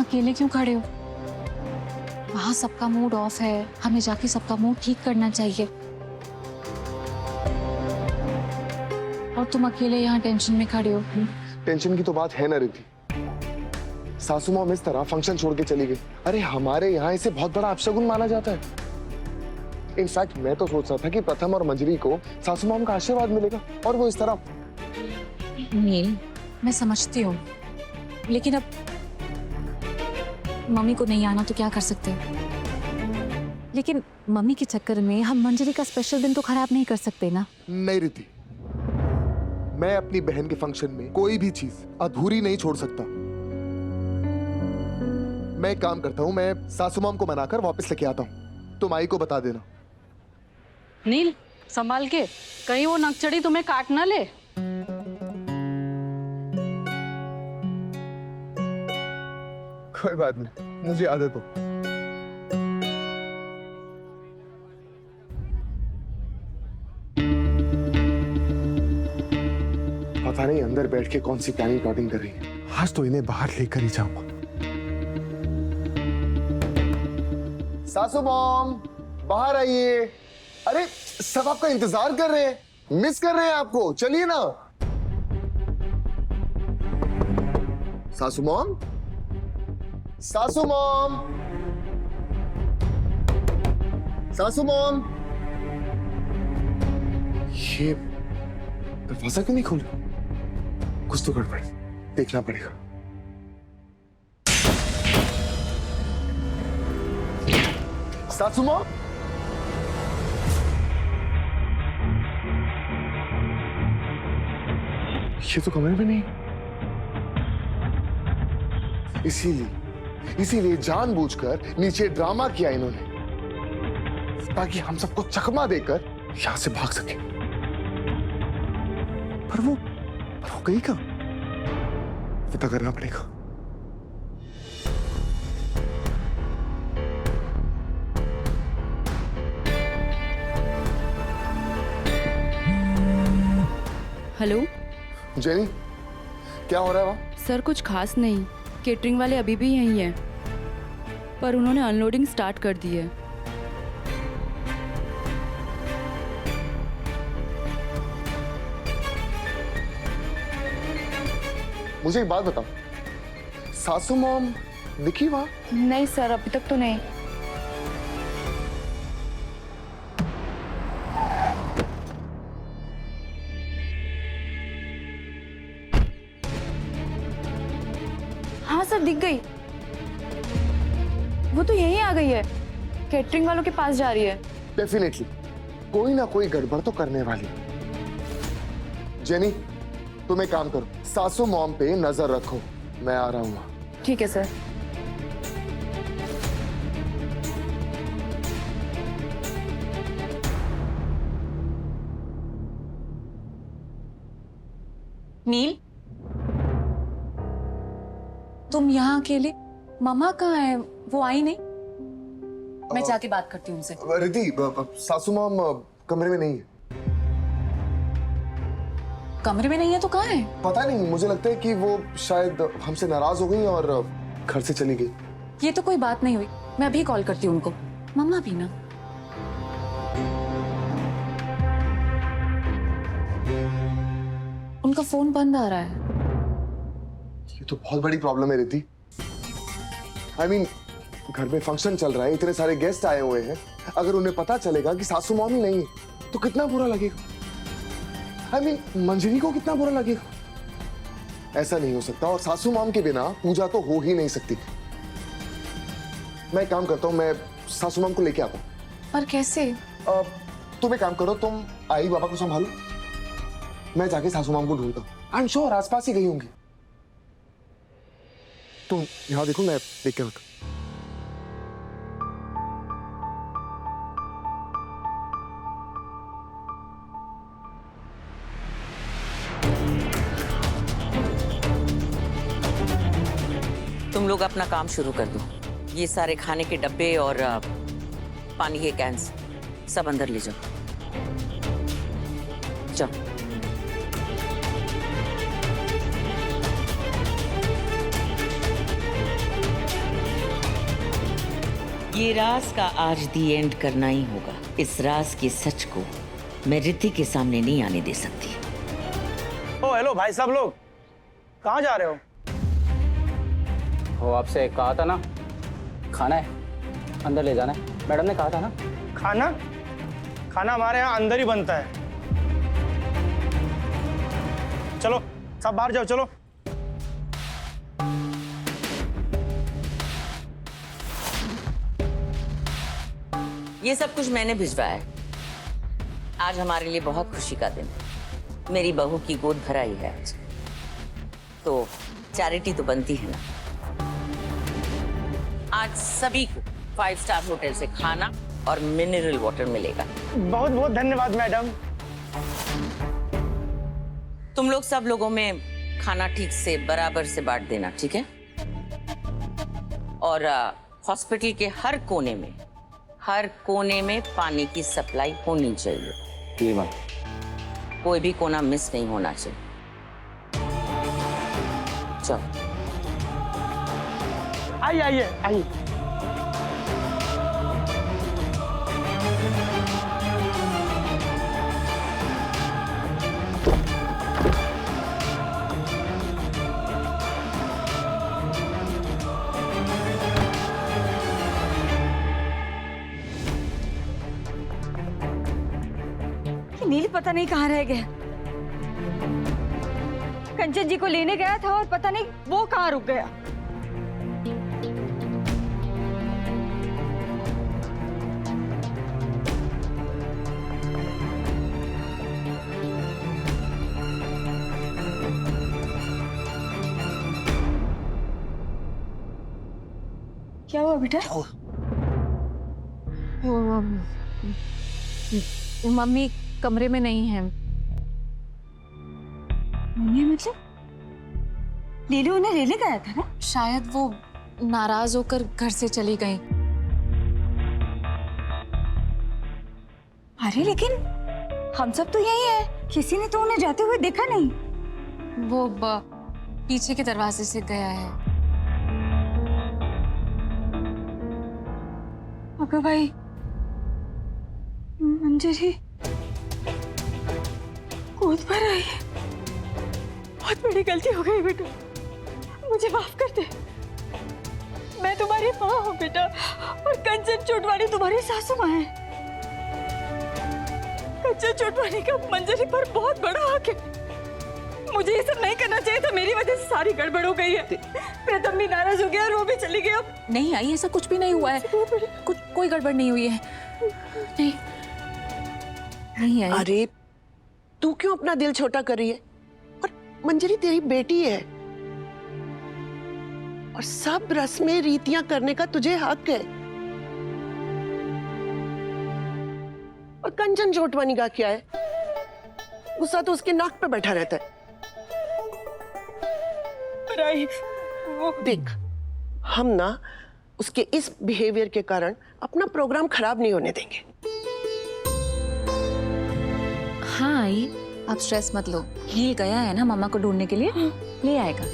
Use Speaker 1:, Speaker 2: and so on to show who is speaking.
Speaker 1: अकेले क्यों खड़े हो? वहां सबका मूड ऑफ है, हमें जाके सबका मूड ठीक करना चाहिए। और तुम अकेले यहाँ टेंशन में खड़े हो।
Speaker 2: टेंशन की तो बात है ना रिद्धि। सासू माँ इस तरह फंक्शन छोड़ के चली गई। अरे हमारे यहाँ इसे बहुत बड़ा अपशगुन माना जाता है। इनफैक्ट मैं तो सोच रहा था कि प्रथम और मंजरी को सासू माँ का आशीर्वाद मिलेगा, और वो इस तरह।
Speaker 1: नील, मैं समझती हूँ, लेकिन अब मम्मी को नहीं आना तो क्या कर सकते हैं? लेकिन मम्मी के चक्कर में हम मंजरी का स्पेशल दिन तो खराब नहीं कर सकते ना।
Speaker 2: नहीं रिद्धि, मैं अपनी बहन के फंक्शन में कोई भी चीज अधूरी नहीं छोड़ सकता। मैं एक काम करता हूँ, मैं सासू माम को मनाकर वापस लेके आता हूँ। तुम आई को बता देना।
Speaker 3: नील, संभाल के, कहीं वो नकचड़ी तुम्हें काट ना ले।
Speaker 2: कोई बात नहीं, मुझे आदत हो। पता नहीं अंदर बैठ के कौन सी प्लानिंग प्लॉटिंग कर रही है। आज तो इन्हें बाहर लेकर ही जाऊंगा। सासू मॉम, बाहर आइए। अरे सब आपका इंतजार कर रहे हैं, मिस कर रहे हैं आपको, चलिए ना। सासू मॉम, सासू मॉम, सासू मॉम। ये दरवाजा क्यों नहीं खोल? कुछ तो गड़बड़, देखना पड़ेगा। सासू मॉम, ये तो कमरे में नहीं। इसीलिए जानबूझकर नीचे ड्रामा किया इन्होंने, ताकि हम सबको चकमा देकर यहां से भाग सके। पर वो गई कब? पता करना पड़ेगा।
Speaker 4: हेलो
Speaker 2: जेनी, क्या हो रहा है वहां?
Speaker 4: सर, कुछ खास नहीं। केटरिंग वाले अभी भी यहीं हैं, पर उन्होंने अनलोडिंग स्टार्ट कर दी है।
Speaker 2: मुझे एक बात बताओ, सासू मॉम दिखी वहां?
Speaker 4: नहीं सर, अभी तक तो नहीं। हाँ सर, दिख गई। वो तो यहीं आ गई है, केटरिंग वालों के पास जा रही है।
Speaker 2: डेफिनेटली कोई ना कोई गड़बड़ तो करने वाली। जेनी, तुम एक काम करो, सासू मॉम पे नजर रखो, मैं आ रहा हूं।
Speaker 4: ठीक है सर।
Speaker 1: नील, तुम यहाँ अकेले? मम्मा कहाँ है? वो आई नहीं? मैं जाके बात करती हूँ उनसे।
Speaker 2: रिद्धि, सासू मॉम कमरे में नहीं है।
Speaker 1: कमरे में नहीं है तो कहाँ है?
Speaker 2: पता नहीं, मुझे लगता है कि वो शायद हमसे नाराज हो गई और घर से चली गई।
Speaker 1: ये तो कोई बात नहीं हुई, मैं अभी कॉल करती हूँ उनको। मम्मा भी ना। उनका फोन बंद आ रहा है।
Speaker 2: ये तो बहुत बड़ी प्रॉब्लम है रिद्धि। I mean, घर में फंक्शन चल रहा है, इतने सारे गेस्ट आए हुए हैं। अगर उन्हें पता चलेगा कि सासू मॉम ही नहीं है तो कितना बुरा लगेगा। I mean, मंजरी को कितना बुरा लगेगा। ऐसा नहीं हो सकता, और सासू मॉम के बिना पूजा तो हो ही नहीं सकती। मैं एक काम करता हूँ, मैं सासू मॉम को लेके आता हूँ।
Speaker 1: पर कैसे?
Speaker 2: तुम एक काम करो, तुम आई बाबा को संभालो, मैं जाके सासू मॉम को ढूंढता हूँ। आई एम श्योर आसपास ही गई होंगी। तुम यहाँ देखो, मैं देख के आता।
Speaker 5: तुम लोग अपना काम शुरू कर दो। ये सारे खाने के डब्बे और पानी के कैंस सब अंदर ले जाओ। जाओ। ये राज का आज दी एंड करना ही होगा। इस राज के सच को मैं रिद्धि के सामने नहीं आने दे सकती।
Speaker 6: ओ हेलो भाई साहब लोग, कहाँ जा रहे हो?
Speaker 7: वो आपसे कहा था ना, खाना है अंदर ले जाना है, मैडम ने कहा था ना।
Speaker 6: खाना? खाना हमारे यहाँ अंदर ही बनता है। चलो सब बाहर जाओ, चलो।
Speaker 5: ये सब कुछ मैंने भिजवाया है। आज हमारे लिए बहुत खुशी का दिन है। मेरी बहू की गोद भराई है आज, तो चैरिटी तो बनती है ना। आज सभी को 5 स्टार होटल से खाना और मिनरल वाटर मिलेगा।
Speaker 6: बहुत बहुत धन्यवाद मैडम।
Speaker 5: तुम लोग सब लोगों में खाना ठीक से बराबर से बांट देना, ठीक है? और हॉस्पिटल के हर कोने में पानी की सप्लाई होनी चाहिए।
Speaker 7: जी मैम।
Speaker 5: कोई भी कोना मिस नहीं होना चाहिए। चलो
Speaker 6: आइए आइए आइए।
Speaker 8: नील पता नहीं कहाँ रह गया। कंचन जी को लेने गया था और पता नहीं वो कहाँ रुक गया। क्या हुआ बेटा?
Speaker 1: मम्मी कमरे में नहीं है।
Speaker 8: नहीं मतलब लीलू उन्हें लेने गया था ना?
Speaker 1: शायद वो नाराज होकर घर से चली गई।
Speaker 8: अरे लेकिन हम सब तो यही है, किसी ने तो उन्हें जाते हुए देखा नहीं।
Speaker 1: वो पीछे के दरवाजे से गया है।
Speaker 8: अबे भाई मंजरी कूद पर आई है। बहुत बड़ी गलती हो गई बेटा, मुझे माफ कर दे। मैं तुम्हारी माँ हूँ बेटा, और कंचन चोटवानी तुम्हारी सासू माँ है। कंचन चोटवानी का मंजरी पर बहुत बड़ा हक है। मुझे ये सब नहीं करना चाहिए था, मेरी वजह से सारी गड़बड़ हो गई है। प्रीतम भी नाराज हो गया और वो भी चली गई। अब
Speaker 1: नहीं आई, ऐसा कुछ भी नहीं हुआ है। कोई गड़बड़ नहीं हुई है। नहीं आई।
Speaker 9: अरे तू क्यों अपना दिल छोटा कर रही है? और मंजरी तेरी बेटी है, और सब रस्में रीतियां करने का तुझे हक है। और कंचन चोटवानी का क्या है? गुस्सा तो उसके नाक पे बैठा रहता है। देख, हम ना उसके इस बिहेवियर के कारण अपना प्रोग्राम खराब नहीं होने देंगे।
Speaker 1: हाँ आई, आप स्ट्रेस मत लो। नील गया है ना मम्मा को ढूंढने के लिए, ले आएगा।